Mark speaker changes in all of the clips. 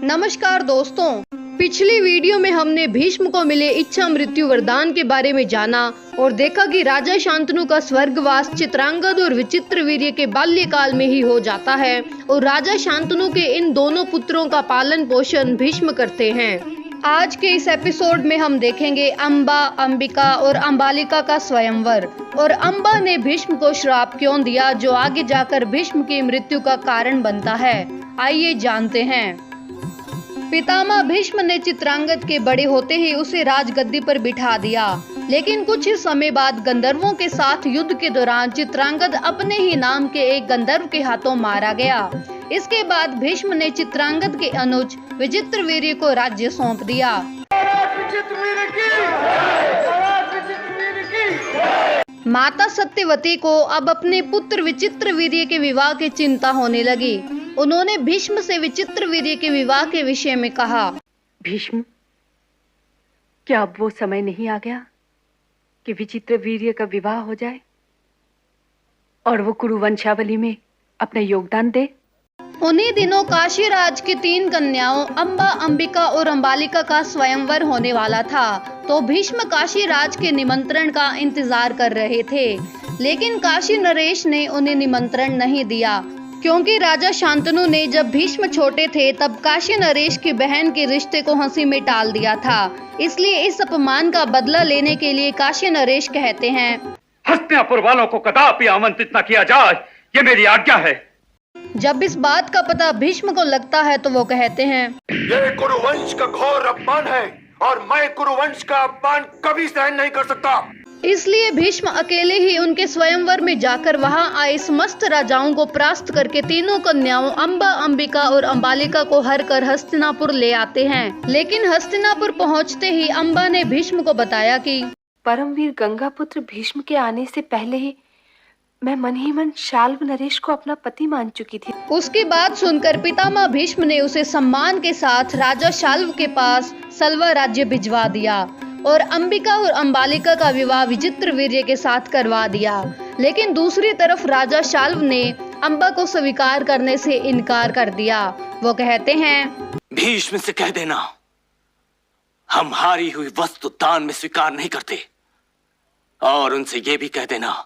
Speaker 1: नमस्कार दोस्तों, पिछली वीडियो में हमने भीष्म को मिले इच्छा मृत्यु वरदान के बारे में जाना और देखा कि राजा शांतनु का स्वर्गवास चित्रांगद और विचित्रवीर्य के बाल्यकाल में ही हो जाता है और राजा शांतनु के इन दोनों पुत्रों का पालन पोषण भीष्म करते हैं। आज के इस एपिसोड में हम देखेंगे अंबा, अंबिका और अंबालिका का स्वयंवर और अंबा ने भीष्म को श्राप क्यों दिया जो आगे जाकर भीष्म की मृत्यु का कारण बनता है। आइए जानते हैं। पितामह भीष्म ने चित्रांगद के बड़े होते ही उसे राजगद्दी पर बिठा दिया, लेकिन कुछ ही समय बाद गंधर्वों के साथ युद्ध के दौरान चित्रांगद अपने ही नाम के एक गंधर्व के हाथों मारा गया। इसके बाद भीष्म ने चित्रांगद के अनुज विचित्रवीर्य को राज्य सौंप दिया। माता सत्यवती को अब अपने पुत्र विचित्रवीर्य के विवाह की चिंता होने लगी। उन्होंने भीष्म से विचित्रवीर्य के विवाह के विषय में कहा,
Speaker 2: भीष्म, क्या अब वो समय नहीं आ गया कि विचित्रवीर्य का विवाह हो जाए और वो कुरु वंशावली में अपना योगदान दे?
Speaker 1: उन्हीं दिनों काशीराज की 3 कन्याओं अंबा, अंबिका और अंबालिका का स्वयंवर होने वाला था, तो भीष्म काशीराज के निमंत्रण का इंतजार कर रहे थे, लेकिन काशी नरेश ने उन्हें निमंत्रण नहीं दिया, क्योंकि राजा शांतनु ने जब भीष्म छोटे थे तब काशी नरेश की बहन के रिश्ते को हंसी में टाल दिया था। इसलिए इस अपमान का बदला लेने के लिए काशी नरेश कहते हैं,
Speaker 3: हस्तिनापुर वालों को कदापि आमंत्रित न किया जाए, ये मेरी आज्ञा है।
Speaker 1: जब इस बात का पता भीष्म को लगता है तो वो कहते हैं,
Speaker 4: ये कुरुवंश का घोर अपमान है और मैं कुरुवंश का अपमान कभी सहन नहीं कर सकता।
Speaker 1: इसलिए भीष्म अकेले ही उनके स्वयंवर में जाकर वहां आए समस्त राजाओं को परास्त करके तीनों कन्याओं अंबा, अंबिका और अंबालिका को हर कर हस्तिनापुर ले आते हैं। लेकिन हस्तिनापुर पहुंचते ही अंबा ने भीष्म को बताया कि
Speaker 2: परमवीर गंगापुत्र भीष्म के आने से पहले ही मैं मन ही मन शाल्व नरेश को अपना पति मान चुकी थी।
Speaker 1: उसकी बात सुनकर पितामह भीष्म ने उसे सम्मान के साथ राजा शाल्व के पास सल्वा राज्य भिजवा दिया और अंबिका और अंबालिका का विवाह विचित्रवीर्य के साथ करवा दिया। लेकिन दूसरी तरफ राजा शाल्व ने अंबा को स्वीकार करने से इनकार कर दिया। वो कहते हैं,
Speaker 5: भीष्म से कह देना हम हारी हुई वस्तु दान में स्वीकार नहीं करते, और उनसे ये भी कह देना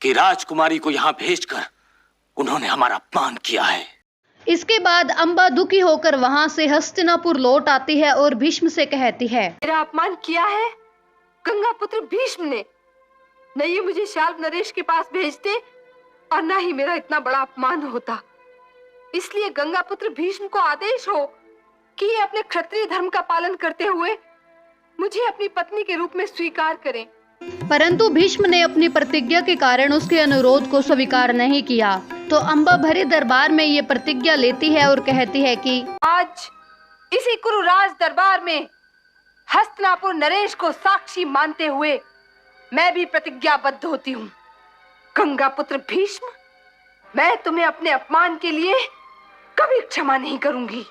Speaker 5: कि राजकुमारी को यहाँ भेजकर उन्होंने हमारा अपमान किया है।
Speaker 1: इसके बाद अंबा दुखी होकर वहां से हस्तिनापुर लौट आती है और भीष्म से कहती है,
Speaker 2: मेरा अपमान किया है गंगापुत्र भीष्म ने। न ये मुझे शाल्व नरेश के पास भेजते और न ही मेरा इतना बड़ा अपमान होता। इसलिए गंगापुत्र भीष्म को आदेश हो कि ये अपने क्षत्रिय धर्म का पालन करते हुए मुझे अपनी पत्नी के रूप में स्वीकार करें।
Speaker 1: परंतु भीष्म ने अपनी प्रतिज्ञा के कारण उसके अनुरोध को स्वीकार नहीं किया। तो अंबा भरे दरबार में ये प्रतिज्ञा लेती है और कहती है कि
Speaker 2: आज इसी कुरु राज दरबार में हस्तिनापुर नरेश को साक्षी मानते हुए मैं भी प्रतिज्ञाबद्ध होती हूँ। गंगापुत्र भीष्म, मैं तुम्हें अपने अपमान के लिए कभी क्षमा नहीं करूंगी,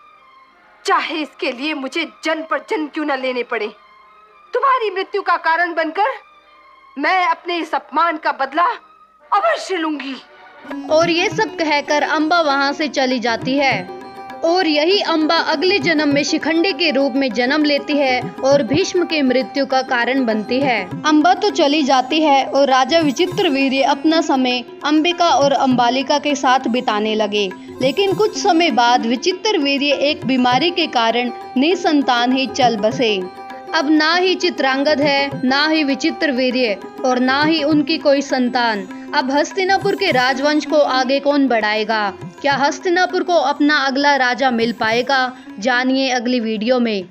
Speaker 2: चाहे इसके लिए मुझे जन्म पर जन्म क्यों न लेने पड़े। तुम्हारी मृत्यु का कारण बनकर मैं अपने इस अपमान का बदला अवश्य लूंगी।
Speaker 1: और ये सब कहकर अंबा वहां से चली जाती है और यही अंबा अगले जन्म में शिखंडी के रूप में जन्म लेती है और भीष्म की मृत्यु का कारण बनती है। अंबा तो चली जाती है और राजा विचित्रवीर्य अपना समय अंबिका और अंबालिका के साथ बिताने लगे। लेकिन कुछ समय बाद विचित्रवीर्य एक बीमारी के कारण निसंतान ही चल बसे। अब ना ही चित्रांगद है, ना ही विचित्रवीर्य और ना ही उनकी कोई संतान। अब हस्तिनापुर के राजवंश को आगे कौन बढ़ाएगा? क्या हस्तिनापुर को अपना अगला राजा मिल पाएगा? जानिए अगली वीडियो में।